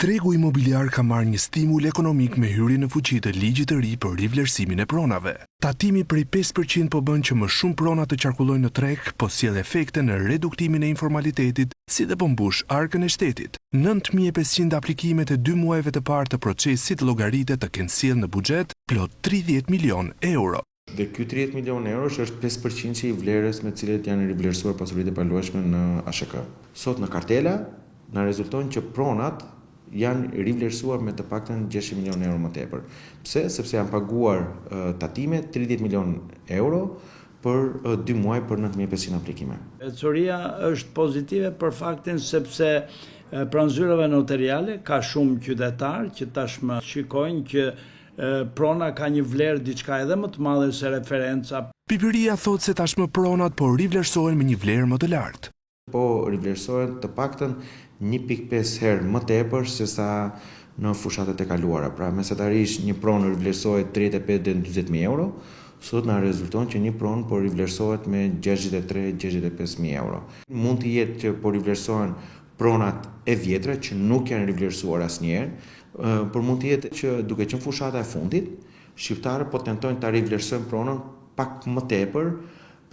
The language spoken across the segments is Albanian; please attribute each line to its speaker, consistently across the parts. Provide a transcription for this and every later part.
Speaker 1: Tregu imobiliar ka marrë një stimul ekonomik me hyrjen në fuqi të ligjit të ri për rivlerësimin e pronave. Tatimi prej 5% po bën që më shumë prona të qarkullojnë në treg, po sjell efekte në reduktimin e informalitetit, si dhe po mbush arkën e shtetit. 9500 aplikimet e 2 muajve të parë të procesit llogaritet të kenë sjellë në buxhet plot 30 milion euro.
Speaker 2: Dhe ky 30 milion euro është 5% i vlerës me cilet janë rivlerësuar pasuritë e paluajshme në ASHK. Sot në kartela na rezulton që pronat janë rivlerësuar me të paktën 600 milion euro më tepër. Pse? Sepse janë paguar tatime 30 milion euro për 2 muaj për 9500 aplikime.
Speaker 3: Ecoria është pozitive për faktin sepse pranë zyrave notariale ka shumë qytetarë që tashmë shikojnë që prona ka një vlerë diçka edhe më të madhe se referenca.
Speaker 1: Pipiria thot se tashmë pronat po rivlerësohen me një vlerë më të lartë.
Speaker 2: Po rivlerësohen të paktën 1.5 herë më tepër se sa në fushatet e kaluara. Pra mesatarisht një pronë rivlerësohet 35 deri në 40.000 euro, sot na rezulton që një pronë po rivlerësohet me 63-65.000 euro. Mund të jetë që po rivlerësohen pronat e vjetra që nuk janë rivlerësuar asnjëherë, por mund të jetë që duke qenë fushata e fundit, shqiptarët po tentojnë ta rivlerësojnë pronën pak më tepër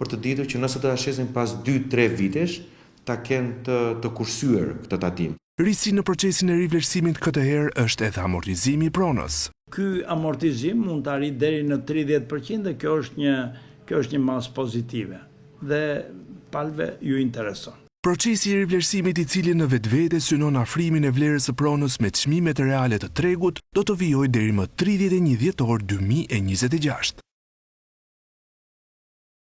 Speaker 2: për të ditur që nëse do ta shesin pas 2-3 vitesh ta kenë të kursyer këtë tatim.
Speaker 1: Risi në procesin e rivlerësimit këtë herë është edhe amortizimi i pronës.
Speaker 3: Ky amortizim mund të arrijë deri në 30% dhe kjo është një masë pozitive dhe palëve ju intereson.
Speaker 1: Procesi i rivlerësimit i cili në vetvete synon afrimin e vlerës së pronës me çmimet reale të tregut do të vijojë deri më 31 dhjetor 2026.